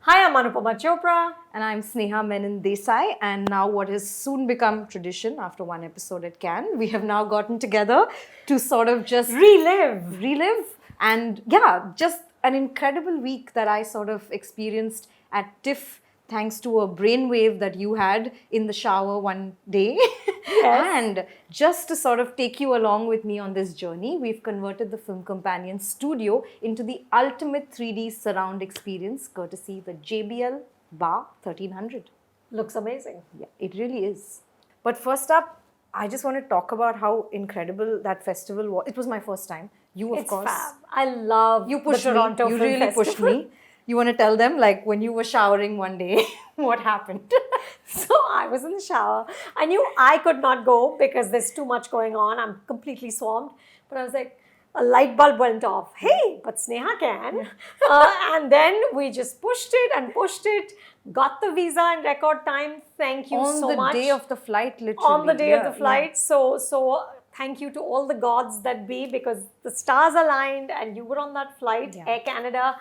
Hi, I'm Anupama Chopra. And I'm Sneha Menon Desai. And now, what has soon become tradition after one episode at Cannes, we have now gotten together to sort of just relive. And yeah, just an incredible week that I sort of experienced at TIFF, thanks to a brainwave that you had in the shower one day. Yes. And just to sort of take you along with me on this journey, we've converted the Film Companion studio into the ultimate 3D surround experience, courtesy the JBL Bar 1300. Looks amazing. Yeah, it really is. But first up, I just want to talk about how incredible that festival was. It was my first time. You, of It's course. fab. I love You pushed the Toronto me. You Film really pushed Festival. me. You want to tell them, like, when you were showering one day, what happened? So I was in the shower. I knew I could not go because there's too much going on. I'm completely swamped. But I was like, a light bulb went off. Hey, but Sneha can. And then we just pushed it, got the visa in record time. Thank you so much. On the day of the flight, literally. On the day of the flight. So thank you to all the gods that be, because the stars aligned and you were on that flight, Air Canada,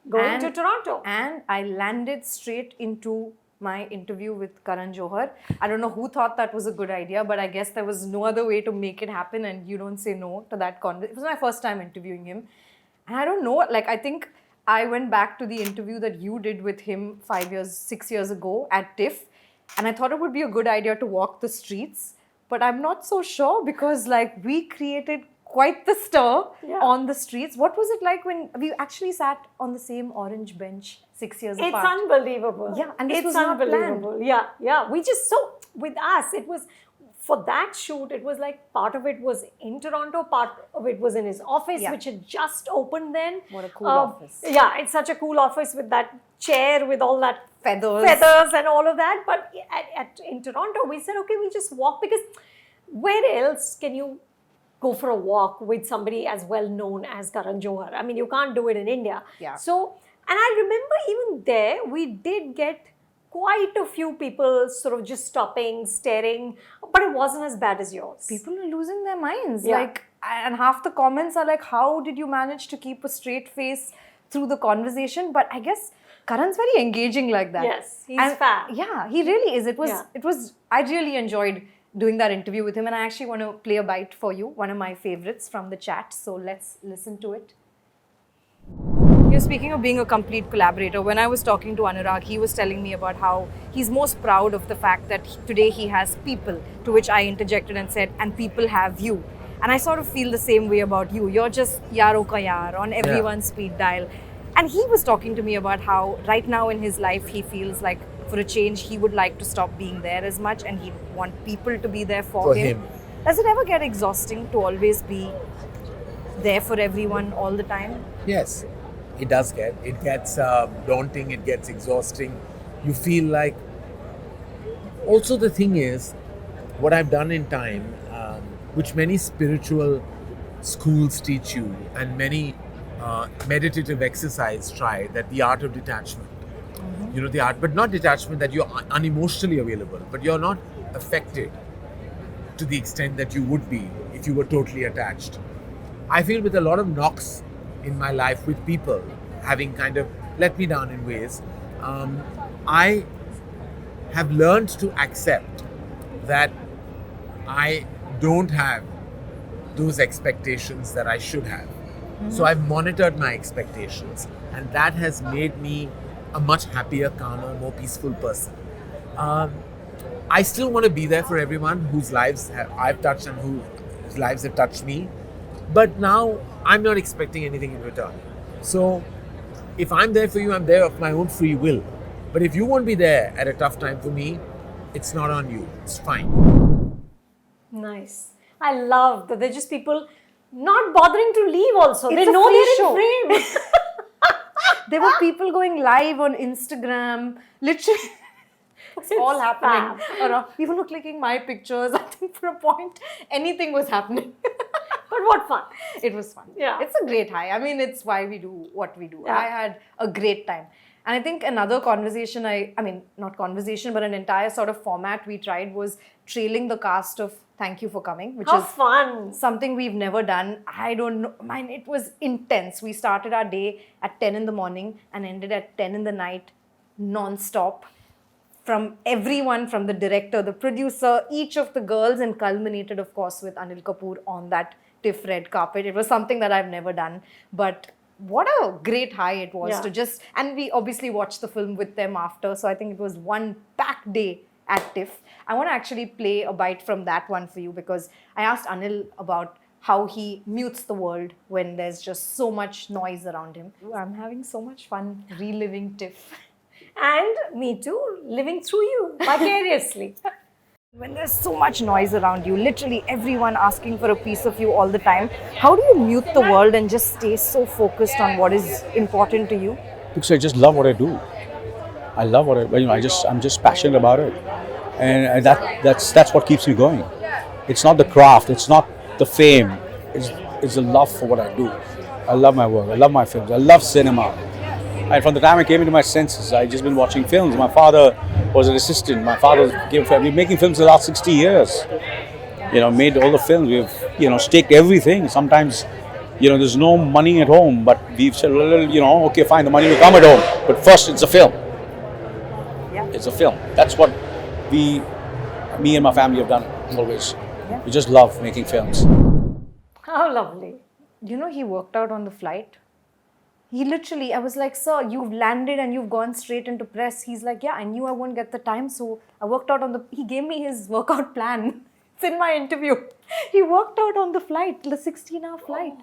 going to Toronto. And I landed straight into my interview with Karan Johar. I don't know who thought that was a good idea, but I guess there was no other way to make it happen, and you don't say no to that conversation. It was my first time interviewing him. And I don't know, like, I think I went back to the interview that you did with him 6 years ago at TIFF, and I thought it would be a good idea to walk the streets. But I'm not so sure, because like we created quite the stir on the streets. What was it like when we actually sat on the same orange bench 6 years apart? It's unbelievable. Yeah, and this it's was not unbelievable. Yeah. We just, so with us, it was, for that shoot, it was like part of it was in Toronto, part of it was in his office, which had just opened then. What a cool office. Yeah, it's such a cool office with that chair with all that feathers and all of that. But in Toronto, we said, okay, we'll just walk, because where else can you go for a walk with somebody as well known as Karan Johar? I mean, you can't do it in India. Yeah. So, and I remember even there, we did get quite a few people sort of just stopping, staring, but it wasn't as bad as yours. People are losing their minds. Yeah. Like, and half the comments are like, how did you manage to keep a straight face through the conversation? But I guess Karan's very engaging like that. Yes, he's fab. Yeah, he really is. It was, I really enjoyed doing that interview with him, and I actually want to play a bite for you, one of my favorites from the chat. So let's listen to it. You're speaking of being a complete collaborator. When I was talking to Anurag, he was telling me about how he's most proud of the fact that today he has people, to which I interjected and said, and people have you. And I sort of feel the same way about you. You're just yaro ka yaar on everyone's speed dial. And he was talking to me about how right now in his life, he feels like for a change, he would like to stop being there as much, and he'd want people to be there for him. Does it ever get exhausting to always be there for everyone all the time? Yes, it does get. It gets daunting, it gets exhausting. You feel like... Also, the thing is, what I've done in time, which many spiritual schools teach you, and many meditative exercise try, that the art of detachment. You know, the art, but not detachment that you're unemotionally available, but you're not affected to the extent that you would be if you were totally attached. I feel with a lot of knocks in my life with people having kind of let me down in ways, I have learned to accept that I don't have those expectations that I should have. So I've monitored my expectations, and that has made me a much happier, calmer, more peaceful person. I still want to be there for everyone whose lives I've touched and whose lives have touched me. But now I'm not expecting anything in return. So if I'm there for you, I'm there of my own free will. But if you won't be there at a tough time for me, it's not on you. It's fine. Nice. I love that they're just people not bothering to leave also. They It's a know free they're show. in frame. There were people going live on Instagram, literally. It's all happening. People were clicking my pictures. I think for a point, anything was happening. But what fun. It was fun. Yeah. It's a great high. I mean, it's why we do what we do. Yeah. I had a great time. And I think another conversation, not conversation, but an entire sort of format we tried was trailing the cast of Thank You for Coming, which How is fun. something we've never done. I don't know. Man, it was intense. We started our day at 10 in the morning and ended at 10 in the night non-stop from everyone, from the director, the producer, each of the girls, and culminated, of course, with Anil Kapoor on that TIFF red carpet. It was something that I've never done, but what a great high it was to just, and we obviously watched the film with them after, so I think it was one packed day at TIFF. I want to actually play a bite from that one for you, because I asked Anil about how he mutes the world when there's just so much noise around him. I'm having so much fun reliving TIFF. And me too, living through you vicariously. When there's so much noise around you, literally everyone asking for a piece of you all the time, how do you mute the world and just stay so focused on what is important to you? Because I just love what I do. I love what I'm just passionate about it, and that's what keeps me going. It's not the craft, it's not the fame, it's the love for what I do. I love my work, I love my films, I love cinema. And from the time I came into my senses, I've just been watching films. My father was an assistant. My father we've been making films the last 60 years. Made all the films. We've, staked everything. Sometimes, there's no money at home, but we've said, well, okay, fine, the money will come at home. But first, it's a film. Yeah. It's a film. That's what me and my family have done always. Yeah. We just love making films. How lovely. He worked out on the flight. He literally, I was like, sir, you've landed and you've gone straight into press. He's like, yeah, I knew I won't get the time, so I worked out he gave me his workout plan. It's in my interview. He worked out on the flight, the 16-hour flight.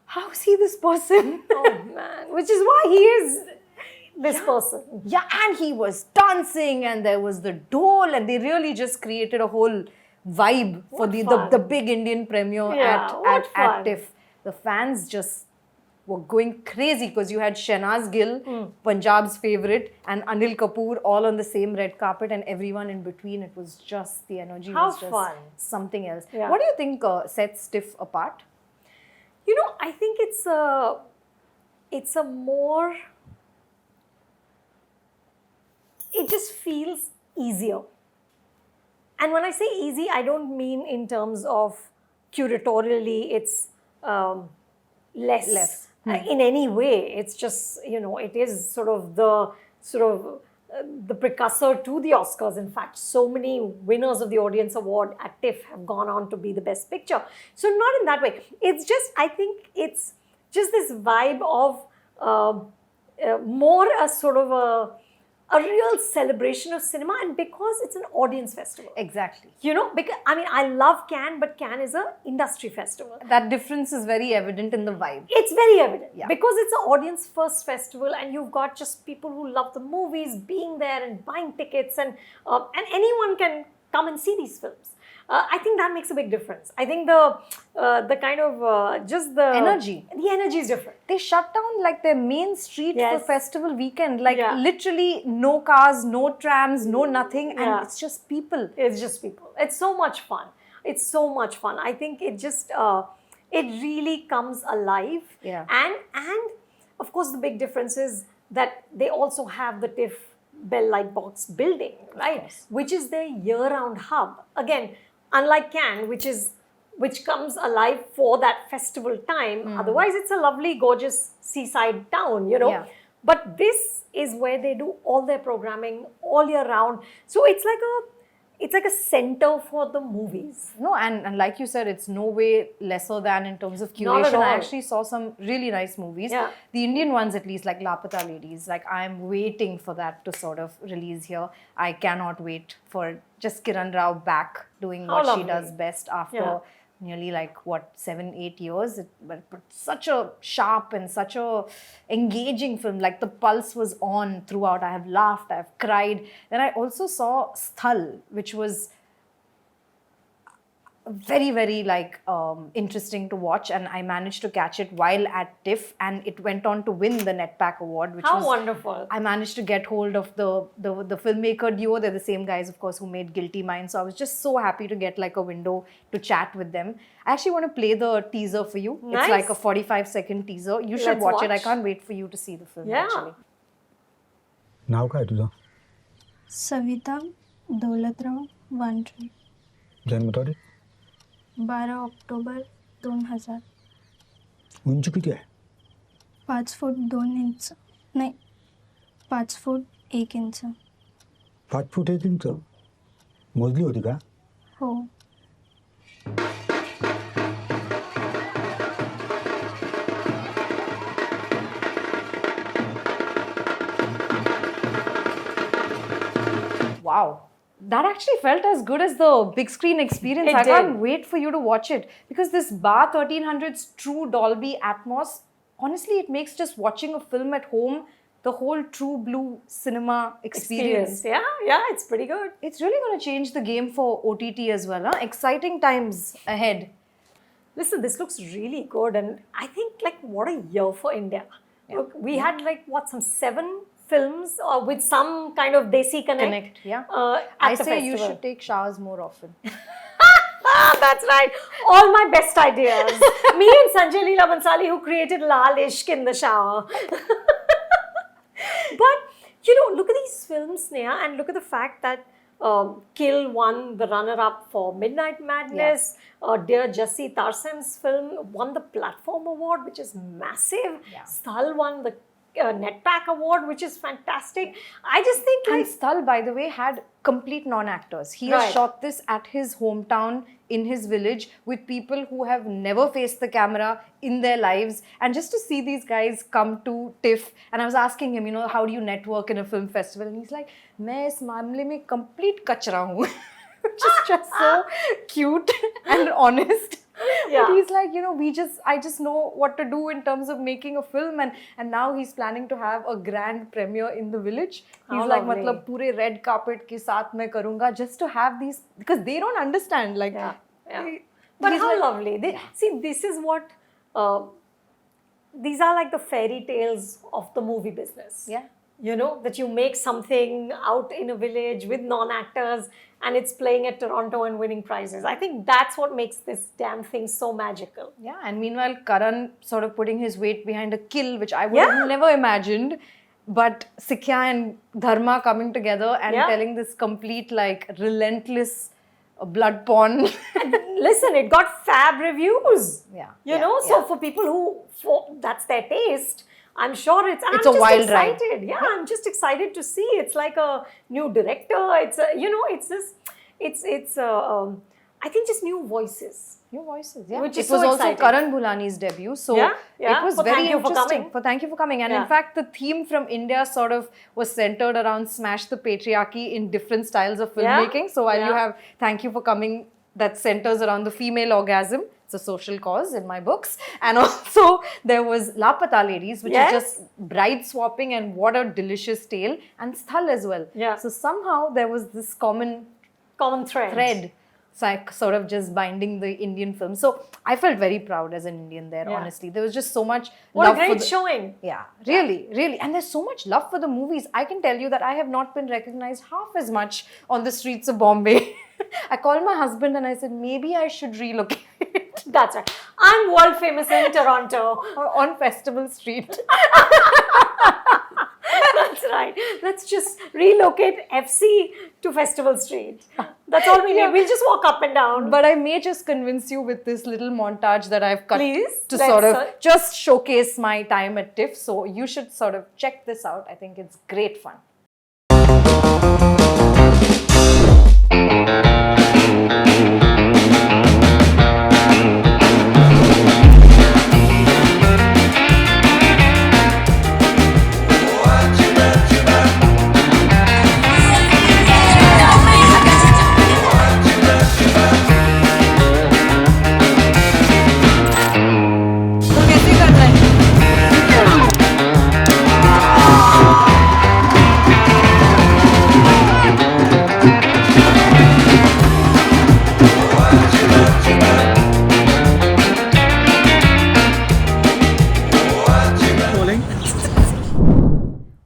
How is he this person? Oh man, which is why he is this person. Yeah, and he was dancing and there was the dole, and they really just created a whole vibe for the big Indian premiere at TIFF. The fans just were going crazy because you had Shehnaz Gill, Punjab's favorite, and Anil Kapoor all on the same red carpet, and everyone in between. It was just, the energy was just something else. Yeah. What do you think sets TIFF apart? I think it's a more, it just feels easier. And when I say easy, I don't mean in terms of curatorially it's less. In any way. It's just, it is sort of the precursor to the Oscars. In fact, so many winners of the Audience Award at TIFF have gone on to be the best picture. So not in that way. It's just, I think it's just this vibe of more a sort of a real celebration of cinema, and because it's an audience festival. Exactly. Because I love Cannes, but Cannes is an industry festival. That difference is very evident in the vibe. It's very evident, Yeah. because it's an audience first festival, and you've got just people who love the movies being there and buying tickets, and anyone can come and see these films. I think that makes a big difference. I think the kind of just the energy. The energy is different. They shut down like their main street for festival weekend. Literally no cars, no trams, no nothing, and it's just people. It's just people. It's so much fun. It's so much fun. I think it just it really comes alive. Yeah. And of course the big difference is that they also have the TIFF Bell Lightbox building, right? Which is their year-round hub. Again, unlike Cannes, which comes alive for that festival time. Otherwise, it's a lovely, gorgeous seaside town, Yeah. But this is where they do all their programming all year round. So it's like a center for the movies. No, and like you said, it's no way lesser than in terms of Not at curation. all. I actually saw some really nice movies. Yeah. The Indian ones, at least, like Lapata Ladies. Like, I'm waiting for that to sort of release here. I cannot wait for just Kiran Rao back doing How what lovely. she does best after nearly 7-8 years. But such a sharp and such a engaging film. Like, the pulse was on throughout. I have laughed, I have cried. Then I also saw Sthal, which was very, very interesting to watch, and I managed to catch it while at TIFF, and it went on to win the NetPack award, which How was wonderful. I managed to get hold of the filmmaker duo. They're the same guys, of course, who made Guilty Minds. So I was just so happy to get a window to chat with them. I actually want to play the teaser for you. Nice. It's a 45-second teaser. You should Let's watch it. I watch. can't wait for you to see the film, Yeah. actually. नाव काय तुझं? सविता दौलतराव वांड्रे, जन्मतारीख? 12 October 2000. उंची किती आहे? 5 फूट 2 inch नाही 5 फूट 1 inch. 5 फूट 1 inch मोजली होती का? हो. Wow. That actually felt as good as the big screen experience. It I can't did. wait for you to watch it because this Bar 1300's true Dolby Atmos, honestly, it makes just watching a film at home the whole true blue cinema experience. Yeah, it's pretty good. It's really going to change the game for OTT as well. Huh? Exciting times ahead. Listen, this looks really good, and I think like what a year for India. Look, we had like what, some 7 films with some kind of desi connect. Yeah. At I the say you festival. should take showers more often. That's right. All my best ideas. Me and Sanjay Leela Bansali, who created Lal Ishq in the shower. But, look at these films, Sneha, and look at the fact that Kill won the runner-up for Midnight Madness. Dear Jassi Tarsem's film won the Platform Award, which is massive. Yeah. Sthal won the NetPack Award, which is fantastic. I just think And like... Sthal, by the way, had complete non-actors. He Right. has shot this at his hometown, in his village, with people who have never faced the camera in their lives. And just to see these guys come to TIFF, and I was asking him, how do you network in a film festival? And he's like, मैं इस मामले में complete कचरा हूँ. Which is just so cute and honest. Yeah. But he's like, I just know what to do in terms of making a film, and now he's planning to have a grand premiere in the village. He's How like, lovely. मतलब पूरे red carpet के साथ मैं करूँगा, just to have these, because they don't understand, like. Yeah. But But how lovely. See, this is what, these are like the fairy tales of the movie business. Yeah. That you make something out in a village with non-actors and it's playing at Toronto and winning prizes. I think that's what makes this damn thing so magical. Yeah, and meanwhile, Karan sort of putting his weight behind a kill, which I would have Yeah. never imagined. But Sikya and Dharma coming together and Yeah. telling this complete, like, relentless blood porn. Listen, it got fab reviews. Yeah, You yeah, know, so yeah. for people that's their taste, I'm sure it's It's a I'm just wild ride. excited. Yeah, I'm just excited to see. It's like a new director. It's it's just I think just new voices. New voices, yeah. Which It is was so also exciting. Karan Bhulani's debut, so Yeah. it was For very thank you for interesting. coming. Thank you for coming. And Yeah. in fact, the theme from India sort of was centered around smash the patriarchy in different styles of Yeah. filmmaking. So while you Yeah. have thank you for coming, that centers around the female orgasm. It's a social cause in my books. And also there was Lapata Ladies, which Yes. is just bride swapping, and what a delicious tale. And Sthal as well. Yeah. So somehow there was this common thread, sort of just binding the Indian film. So I felt very proud as an Indian there, Yeah. honestly. There was just so much What a love for great the, showing. Yeah, really, really. And there's so much love for the movies. I can tell you that I have not been recognized half as much on the streets of Bombay. I called my husband and I said, maybe I should relocate That's right. I'm world famous in Toronto. on Festival Street. That's right. Let's just relocate FC to Festival Street. That's all we need. We'll just walk up and down. But I may just convince you with this little montage that I've cut Please, to let's, sort of just showcase my time at TIFF. So you should sort of check this out. I think it's great fun.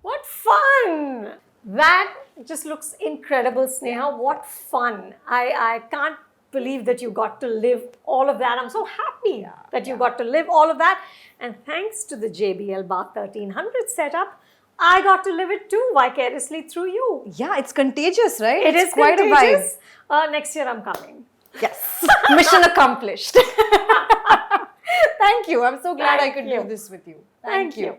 What fun! That just looks incredible, Sneha. What fun. I can't believe that you got to live all of that. I'm so happy that you got to live all of that. And thanks to the JBL Bar 1300 setup, I got to live it too vicariously through you. Yeah, it's contagious, right? It It's is quite contagious. Next year I'm coming. a vibe. Yes. Mission accomplished. Thank you. I'm so glad I Thank could you. do this with you. Thank you.